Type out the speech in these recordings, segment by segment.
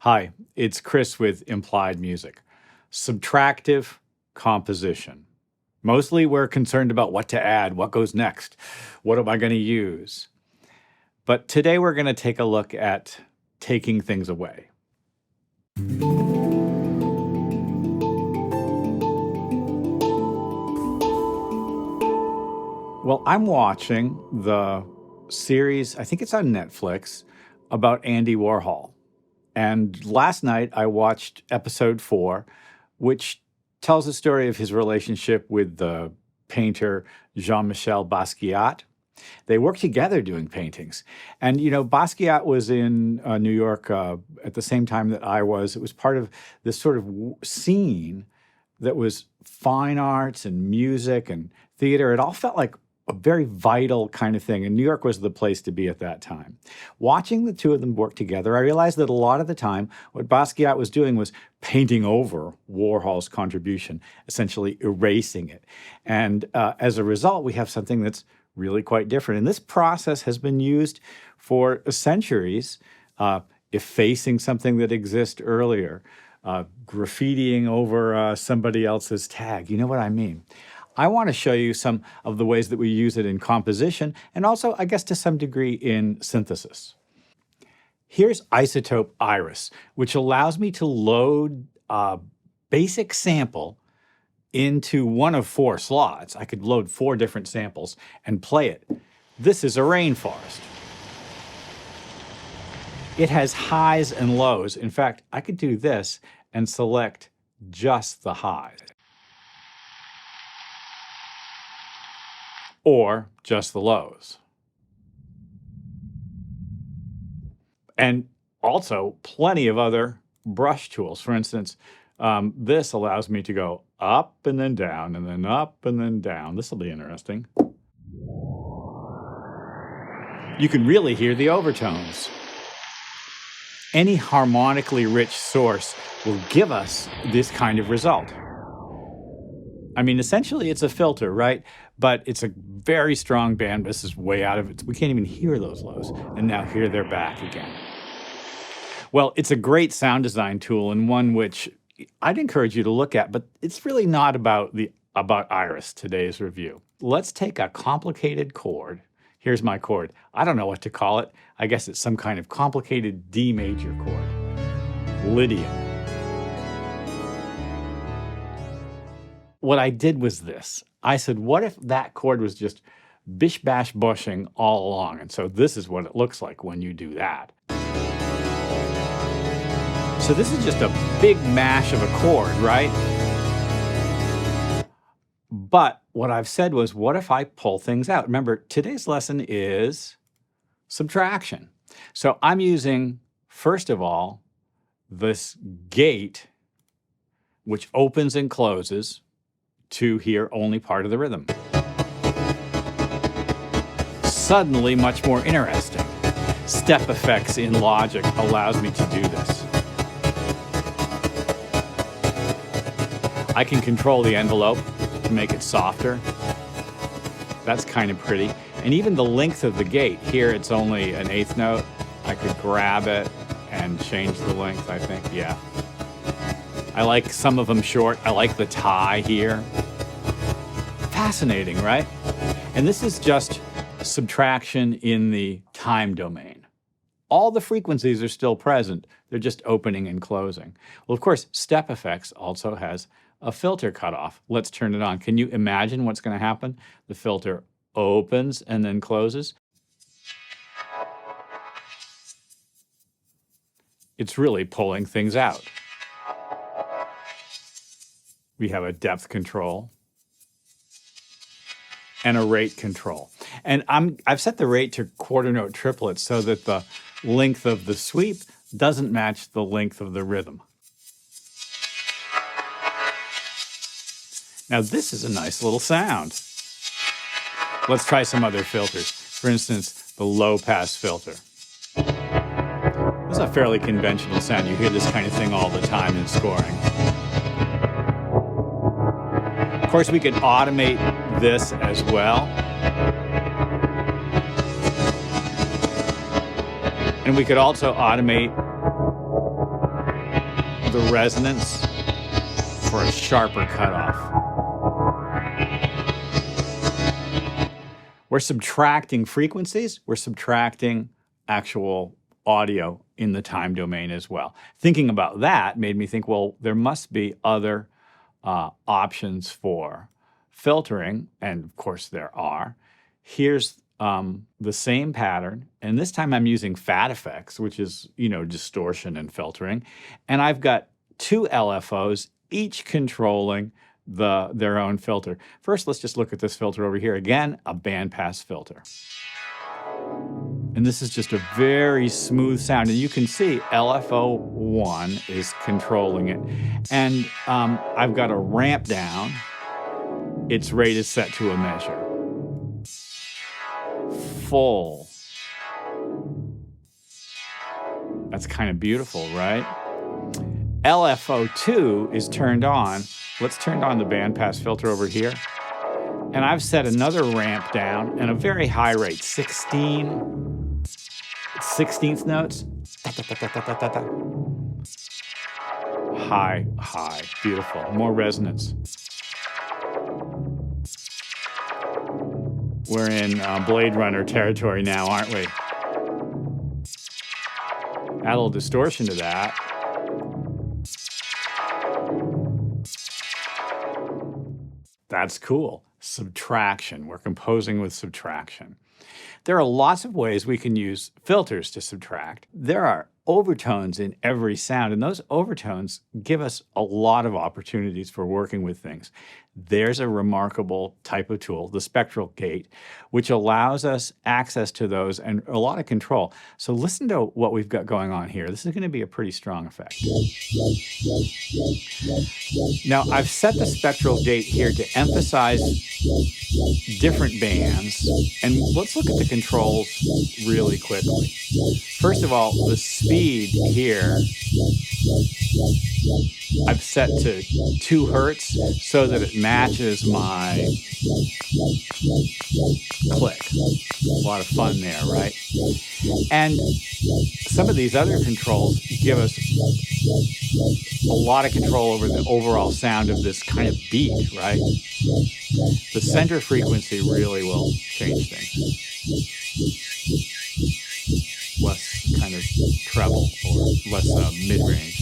Hi, it's Chris with Implied Music. Subtractive composition. Mostly we're concerned about what to add, what goes next, what am I going to use? But today we're going to take a look at taking things away. Well, I'm watching the series, I think it's on Netflix, about Andy Warhol. And last night I watched episode 4, which tells the story of his relationship with the painter Jean-Michel Basquiat. They worked together doing paintings. And, you know, Basquiat was in New York at the same time that I was. It was part of this sort of scene that was fine arts and music and theater. It all felt like a very vital kind of thing, and New York was the place to be at that time. Watching the two of them work together, I realized that a lot of the time, what Basquiat was doing was painting over Warhol's contribution, essentially erasing it. And as a result, we have something that's really quite different. And this process has been used for centuries, effacing something that exists earlier, graffitiing over somebody else's tag. You know what I mean? I want to show you some of the ways that we use it in composition and also, I guess, to some degree in synthesis. Here's Izotope Iris, which allows me to load a basic sample into one of 4 slots. I could load 4 different samples and play it. This is a rainforest. It has highs and lows. In fact, I could do this and select just the highs. Or just the lows. And also plenty of other brush tools. For instance, this allows me to go up and then down and then up and then down. This will be interesting. You can really hear the overtones. Any harmonically rich source will give us this kind of result. I mean, essentially it's a filter, right? But it's a very strong band. This is way out of it. We can't even hear those lows. And now here they're back again. Well, it's a great sound design tool and one which I'd encourage you to look at, but it's really not about Iris, today's review. Let's take a complicated chord. Here's my chord. I don't know what to call it. I guess it's some kind of complicated D major chord. Lydian. What I did was this. I said, what if that chord was just bish bash bushing all along? And so this is what it looks like when you do that. So this is just a big mash of a chord, right? But what I've said was, what if I pull things out? Remember, today's lesson is subtraction. So I'm using, first of all, this gate, which opens and closes to hear only part of the rhythm. Suddenly much more interesting. Step FX in Logic allows me to do this. I can control the envelope to make it softer. That's kind of pretty. And even the length of the gate, here it's only an 1/8 note. I could grab it and change the length, I think, yeah. I like some of them short. I like the tie here. Fascinating, right? And this is just subtraction in the time domain. All the frequencies are still present. They're just opening and closing. Well, of course, Step FX also has a filter cutoff. Let's turn it on. Can you imagine what's going to happen? The filter opens and then closes. It's really pulling things out. We have a depth control and a rate control. And I've set the rate to quarter note triplets so that the length of the sweep doesn't match the length of the rhythm. Now this is a nice little sound. Let's try some other filters. For instance, the low pass filter. This is a fairly conventional sound. You hear this kind of thing all the time in scoring. Of course, we could automate this as well. And we could also automate the resonance for a sharper cutoff. We're subtracting frequencies, we're subtracting actual audio in the time domain as well. Thinking about that made me think, well, there must be other options for filtering, and of course there are. Here's the same pattern, and this time I'm using Phat FX, which is, distortion and filtering, and I've got two LFOs, each controlling their own filter. First, let's just look at this filter over here. Again, a bandpass filter. And this is just a very smooth sound. And you can see LFO 1 is controlling it. And I've got a ramp down. Its rate is set to a measure. Full. That's kind of beautiful, right? LFO 2 is turned on. Let's turn on the bandpass filter over here. And I've set another ramp down and a very high rate, 16th notes. High, high, beautiful. More resonance. We're in Blade Runner territory now, aren't we? Add a little distortion to that. That's cool. Subtraction. We're composing with subtraction. There are lots of ways we can use filters to subtract. There are overtones in every sound, and those overtones give us a lot of opportunities for working with things. There's a remarkable type of tool, the spectral gate, which allows us access to those and a lot of control. So listen to what we've got going on here. This is going to be a pretty strong effect. Now, I've set the spectral gate here to emphasize different bands, and let's look at the controls really quickly. First of all, the speed here, I've set to 2 hertz so that it matches my click. A lot of fun there, right? And some of these other controls give us a lot of control over the overall sound of this kind of beat, right? The center frequency really will change things. Less kind of treble or less mid-range.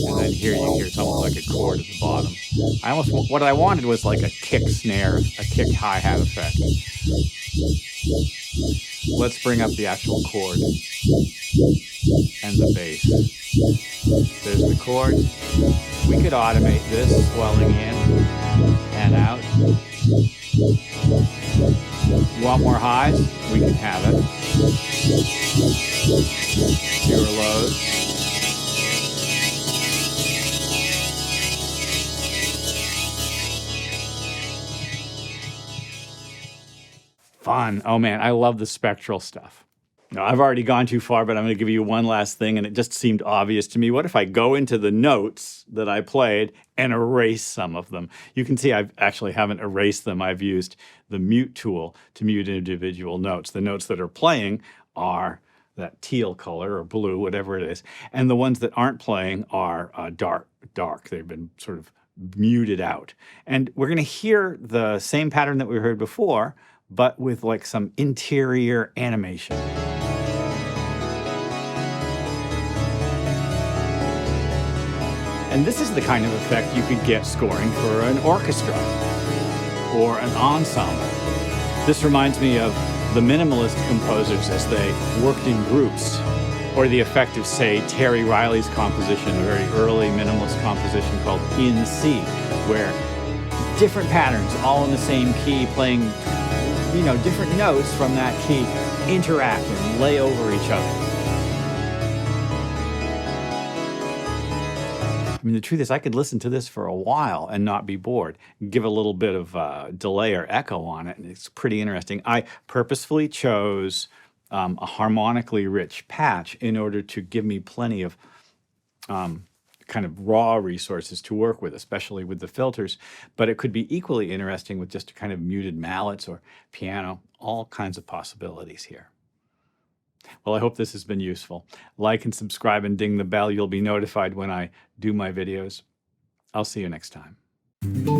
And then here you hear it's almost like a chord at the bottom. What I wanted was like a kick snare, a kick hi-hat effect. Let's bring up the actual chord and the bass. There's the chord. We could automate this swelling in and out. Want more highs? We can have it. Fewer lows. Fun. Oh man, I love the spectral stuff. Now, I've already gone too far, but I'm going to give you one last thing, and it just seemed obvious to me. What if I go into the notes that I played and erase some of them? You can see I actually haven't erased them. I've used the mute tool to mute individual notes. The notes that are playing are that teal color or blue, whatever it is, and the ones that aren't playing are dark. They've been sort of muted out. And we're going to hear the same pattern that we heard before, but with like some interior animation. And this is the kind of effect you could get scoring for an orchestra or an ensemble. This reminds me of the minimalist composers as they worked in groups, or the effect of, say, Terry Riley's composition, a very early minimalist composition called In C, where different patterns, all in the same key, playing, different notes from that key, interact and lay over each other. I mean, the truth is I could listen to this for a while and not be bored, give a little bit of delay or echo on it, and it's pretty interesting. I purposefully chose a harmonically rich patch in order to give me plenty of kind of raw resources to work with, especially with the filters, but it could be equally interesting with just kind of muted mallets or piano, all kinds of possibilities here. Well, I hope this has been useful. Like and subscribe and ding the bell. You'll be notified when I do my videos. I'll see you next time.